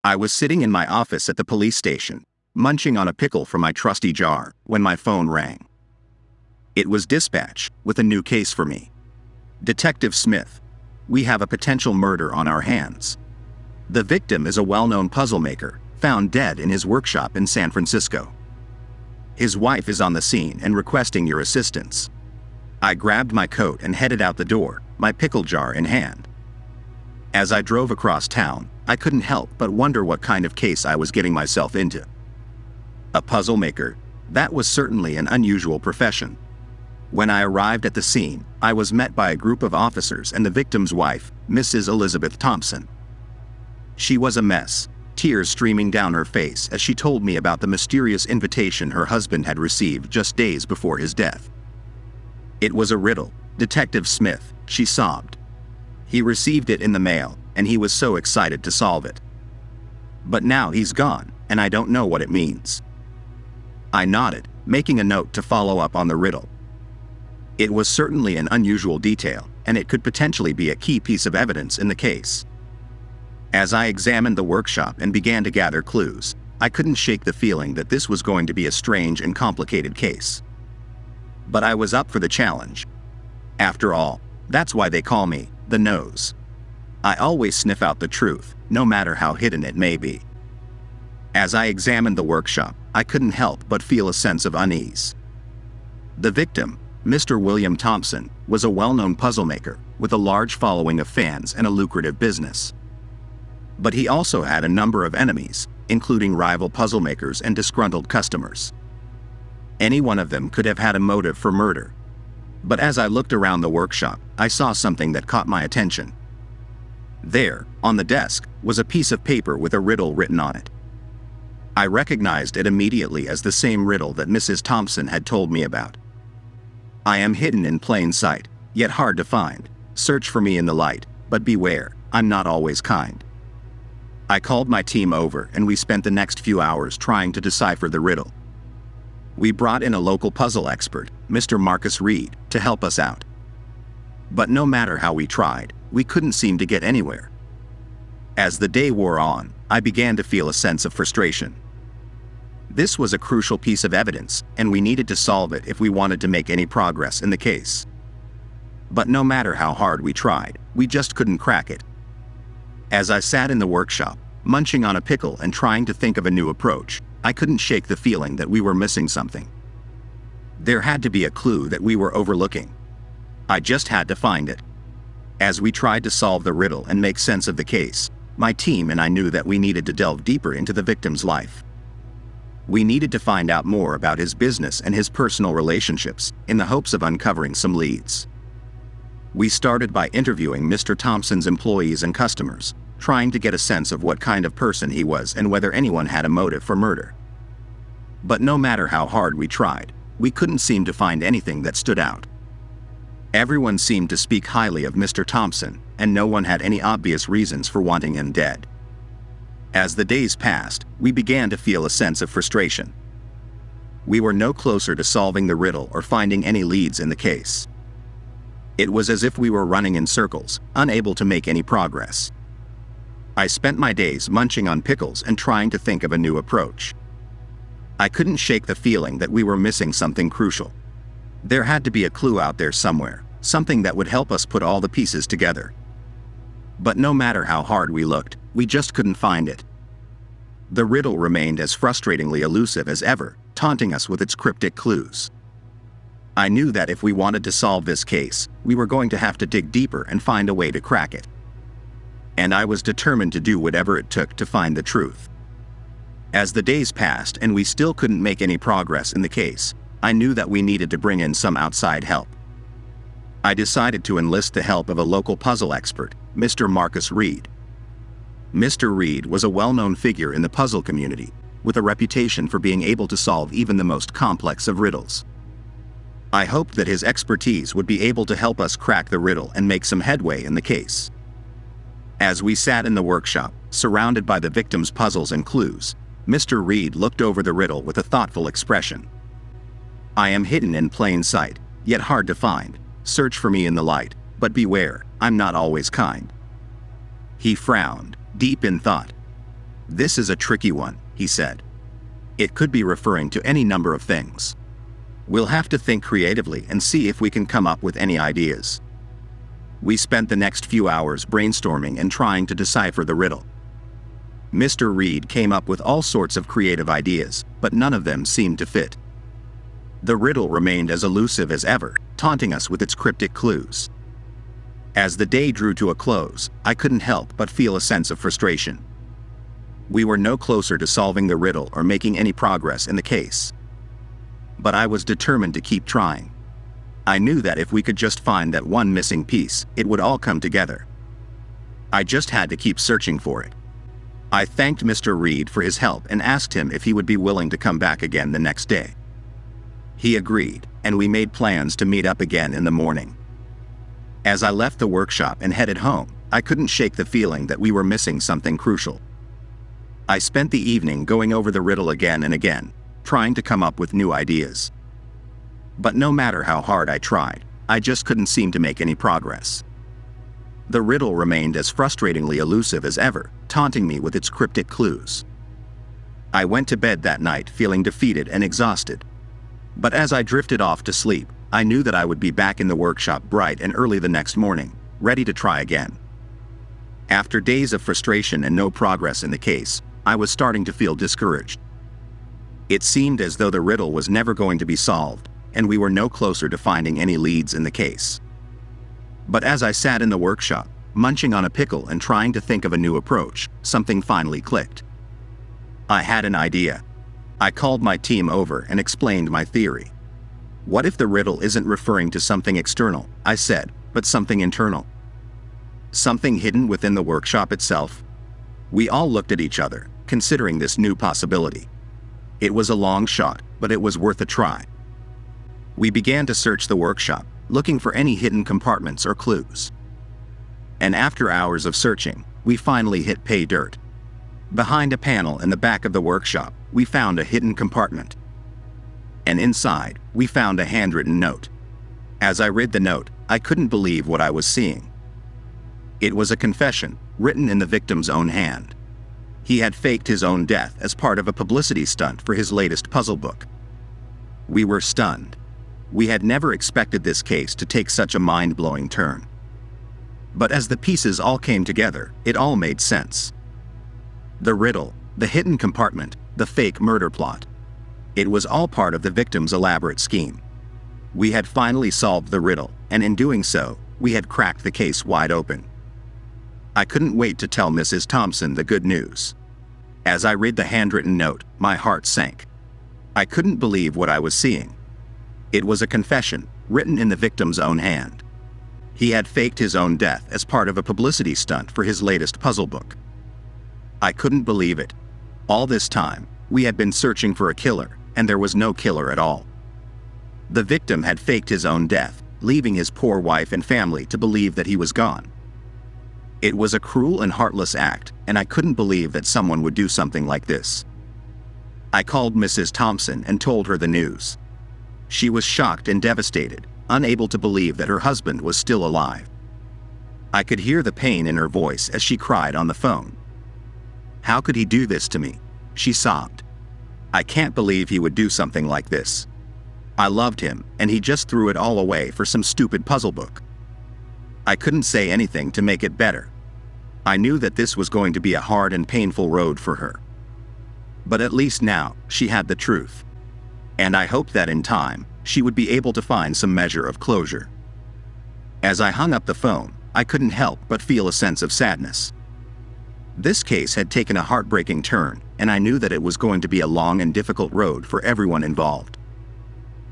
I was sitting in my office at the police station, munching on a pickle from my trusty jar, when my phone rang. It was dispatch, with a new case for me. Detective Smith, we have a potential murder on our hands. The victim is a well-known puzzle maker, found dead in his workshop in San Francisco. His wife is on the scene and requesting your assistance. I grabbed my coat and headed out the door, my pickle jar in hand. As I drove across town, I couldn't help but wonder what kind of case I was getting myself into. A puzzle maker, that was certainly an unusual profession. When I arrived at the scene, I was met by a group of officers and the victim's wife, Mrs. Elizabeth Thompson. She was a mess, tears streaming down her face as she told me about the mysterious invitation her husband had received just days before his death. It was a riddle, Detective Smith, she sobbed. He received it in the mail, and he was so excited to solve it. But now he's gone, and I don't know what it means. I nodded, making a note to follow up on the riddle. It was certainly an unusual detail, and it could potentially be a key piece of evidence in the case. As I examined the workshop and began to gather clues, I couldn't shake the feeling that this was going to be a strange and complicated case. But I was up for the challenge. After all, that's why they call me the Nose. I always sniff out the truth, no matter how hidden it may be. As I examined the workshop, I couldn't help but feel a sense of unease. The victim, Mr. William Thompson, was a well-known puzzle maker with a large following of fans and a lucrative business. But he also had a number of enemies, including rival puzzle makers and disgruntled customers. Any one of them could have had a motive for murder. But as I looked around the workshop, I saw something that caught my attention. There, on the desk, was a piece of paper with a riddle written on it. I recognized it immediately as the same riddle that Mrs. Thompson had told me about. I am hidden in plain sight, yet hard to find. Search for me in the light, but beware, I'm not always kind. I called my team over and we spent the next few hours trying to decipher the riddle. We brought in a local puzzle expert, Mr. Marcus Reed, to help us out. But no matter how we tried, we couldn't seem to get anywhere. As the day wore on, I began to feel a sense of frustration. This was a crucial piece of evidence, and we needed to solve it if we wanted to make any progress in the case. But no matter how hard we tried, we just couldn't crack it. As I sat in the workshop, munching on a pickle and trying to think of a new approach, I couldn't shake the feeling that we were missing something. There had to be a clue that we were overlooking. I just had to find it. As we tried to solve the riddle and make sense of the case, my team and I knew that we needed to delve deeper into the victim's life. We needed to find out more about his business and his personal relationships, in the hopes of uncovering some leads. We started by interviewing Mr. Thompson's employees and customers, trying to get a sense of what kind of person he was and whether anyone had a motive for murder. But no matter how hard we tried, we couldn't seem to find anything that stood out. Everyone seemed to speak highly of Mr. Thompson, and no one had any obvious reasons for wanting him dead. As the days passed, we began to feel a sense of frustration. We were no closer to solving the riddle or finding any leads in the case. It was as if we were running in circles, unable to make any progress. I spent my days munching on pickles and trying to think of a new approach. I couldn't shake the feeling that we were missing something crucial. There had to be a clue out there somewhere, something that would help us put all the pieces together. But no matter how hard we looked, we just couldn't find it. The riddle remained as frustratingly elusive as ever, taunting us with its cryptic clues. I knew that if we wanted to solve this case, we were going to have to dig deeper and find a way to crack it. And I was determined to do whatever it took to find the truth. As the days passed and we still couldn't make any progress in the case, I knew that we needed to bring in some outside help. I decided to enlist the help of a local puzzle expert, Mr. Marcus Reed. Mr. Reed was a well-known figure in the puzzle community, with a reputation for being able to solve even the most complex of riddles. I hoped that his expertise would be able to help us crack the riddle and make some headway in the case. As we sat in the workshop, surrounded by the victim's puzzles and clues, Mr. Reed looked over the riddle with a thoughtful expression. I am hidden in plain sight, yet hard to find. Search for me in the light, but beware, I'm not always kind. He frowned, deep in thought. "This is a tricky one," he said. "It could be referring to any number of things. We'll have to think creatively and see if we can come up with any ideas." We spent the next few hours brainstorming and trying to decipher the riddle. Mr. Reed came up with all sorts of creative ideas, but none of them seemed to fit. The riddle remained as elusive as ever, taunting us with its cryptic clues. As the day drew to a close, I couldn't help but feel a sense of frustration. We were no closer to solving the riddle or making any progress in the case. But I was determined to keep trying. I knew that if we could just find that one missing piece, it would all come together. I just had to keep searching for it. I thanked Mr. Reed for his help and asked him if he would be willing to come back again the next day. He agreed, and we made plans to meet up again in the morning. As I left the workshop and headed home, I couldn't shake the feeling that we were missing something crucial. I spent the evening going over the riddle again and again, trying to come up with new ideas. But no matter how hard I tried, I just couldn't seem to make any progress. The riddle remained as frustratingly elusive as ever, taunting me with its cryptic clues. I went to bed that night feeling defeated and exhausted. But as I drifted off to sleep, I knew that I would be back in the workshop bright and early the next morning, ready to try again. After days of frustration and no progress in the case, I was starting to feel discouraged. It seemed as though the riddle was never going to be solved, and we were no closer to finding any leads in the case. But as I sat in the workshop, munching on a pickle and trying to think of a new approach, something finally clicked. I had an idea. I called my team over and explained my theory. "What if the riddle isn't referring to something external," I said, "but something internal? Something hidden within the workshop itself?" We all looked at each other, considering this new possibility. It was a long shot, but it was worth a try. We began to search the workshop, looking for any hidden compartments or clues. And after hours of searching, we finally hit pay dirt. Behind a panel in the back of the workshop, we found a hidden compartment. And inside, we found a handwritten note. As I read the note, I couldn't believe what I was seeing. It was a confession, written in the victim's own hand. He had faked his own death as part of a publicity stunt for his latest puzzle book. We were stunned. We had never expected this case to take such a mind-blowing turn. But as the pieces all came together, it all made sense. The riddle, the hidden compartment, the fake murder plot. It was all part of the victim's elaborate scheme. We had finally solved the riddle, and in doing so, we had cracked the case wide open. I couldn't wait to tell Mrs. Thompson the good news. As I read the handwritten note, my heart sank. I couldn't believe what I was seeing. It was a confession, written in the victim's own hand. He had faked his own death as part of a publicity stunt for his latest puzzle book. I couldn't believe it. All this time, we had been searching for a killer, and there was no killer at all. The victim had faked his own death, leaving his poor wife and family to believe that he was gone. It was a cruel and heartless act, and I couldn't believe that someone would do something like this. I called Mrs. Thompson and told her the news. She was shocked and devastated, unable to believe that her husband was still alive. I could hear the pain in her voice as she cried on the phone. "How could he do this to me?" she sobbed. "I can't believe he would do something like this. I loved him, and he just threw it all away for some stupid puzzle book." I couldn't say anything to make it better. I knew that this was going to be a hard and painful road for her. But at least now, she had the truth. And I hoped that in time, she would be able to find some measure of closure. As I hung up the phone, I couldn't help but feel a sense of sadness. This case had taken a heartbreaking turn, and I knew that it was going to be a long and difficult road for everyone involved.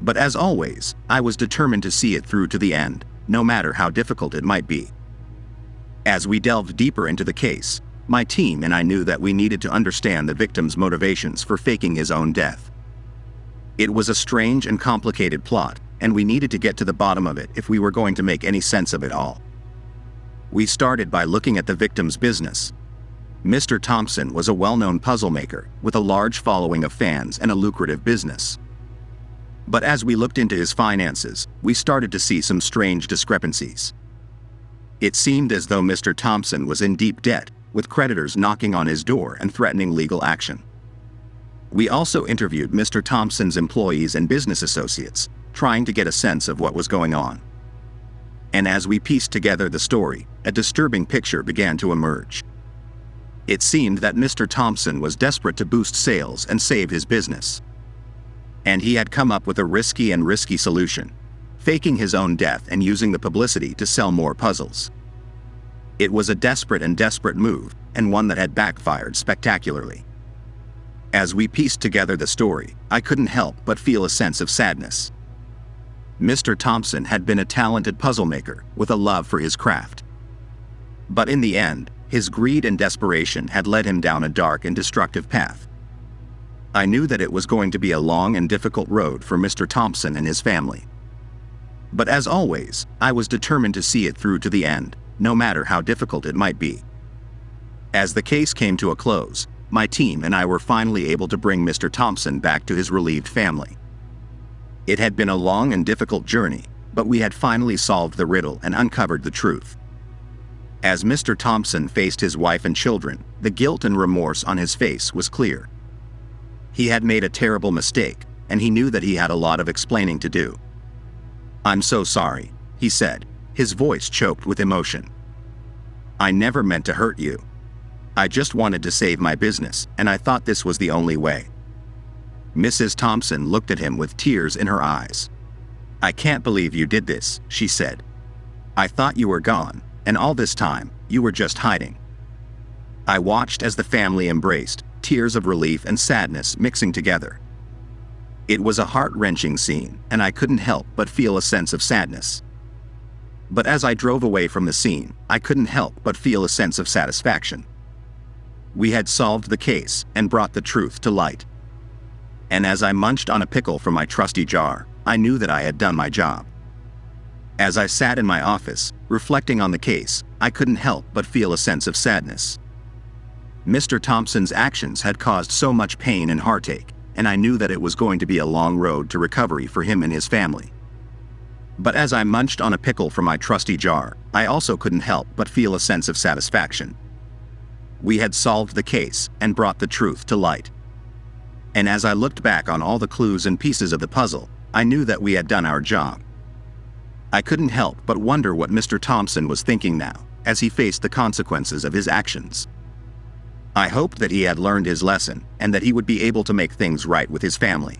But as always, I was determined to see it through to the end, no matter how difficult it might be. As we delved deeper into the case, my team and I knew that we needed to understand the victim's motivations for faking his own death. It was a strange and complicated plot, and we needed to get to the bottom of it if we were going to make any sense of it all. We started by looking at the victim's business. Mr. Thompson was a well-known puzzle maker with a large following of fans and a lucrative business. But as we looked into his finances, we started to see some strange discrepancies. It seemed as though Mr. Thompson was in deep debt, with creditors knocking on his door and threatening legal action. We also interviewed Mr. Thompson's employees and business associates, trying to get a sense of what was going on. And as we pieced together the story, a disturbing picture began to emerge. It seemed that Mr. Thompson was desperate to boost sales and save his business. And he had come up with a risky solution, faking his own death and using the publicity to sell more puzzles. It was a desperate move, and one that had backfired spectacularly. As we pieced together the story, I couldn't help but feel a sense of sadness. Mr. Thompson had been a talented puzzle maker with a love for his craft. But in the end, his greed and desperation had led him down a dark and destructive path. I knew that it was going to be a long and difficult road for Mr. Thompson and his family. But as always, I was determined to see it through to the end, no matter how difficult it might be. As the case came to a close, my team and I were finally able to bring Mr. Thompson back to his relieved family. It had been a long and difficult journey, but we had finally solved the riddle and uncovered the truth. As Mr. Thompson faced his wife and children, the guilt and remorse on his face was clear. He had made a terrible mistake, and he knew that he had a lot of explaining to do. "I'm so sorry," he said, his voice choked with emotion. "I never meant to hurt you. I just wanted to save my business, and I thought this was the only way." Mrs. Thompson looked at him with tears in her eyes. "I can't believe you did this," she said. "I thought you were gone, and all this time, you were just hiding." I watched as the family embraced, tears of relief and sadness mixing together. It was a heart-wrenching scene, and I couldn't help but feel a sense of sadness. But as I drove away from the scene, I couldn't help but feel a sense of satisfaction. We had solved the case and brought the truth to light. And as I munched on a pickle from my trusty jar, I knew that I had done my job. As I sat in my office, reflecting on the case, I couldn't help but feel a sense of sadness. Mr. Thompson's actions had caused so much pain and heartache, and I knew that it was going to be a long road to recovery for him and his family. But as I munched on a pickle from my trusty jar, I also couldn't help but feel a sense of satisfaction. We had solved the case and brought the truth to light. And as I looked back on all the clues and pieces of the puzzle, I knew that we had done our job. I couldn't help but wonder what Mr. Thompson was thinking now, as he faced the consequences of his actions. I hoped that he had learned his lesson, and that he would be able to make things right with his family.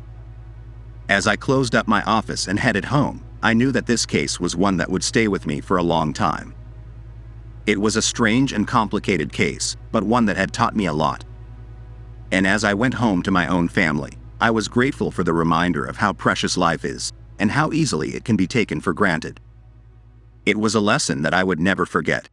As I closed up my office and headed home, I knew that this case was one that would stay with me for a long time. It was a strange and complicated case, but one that had taught me a lot. And as I went home to my own family, I was grateful for the reminder of how precious life is, and how easily it can be taken for granted. It was a lesson that I would never forget.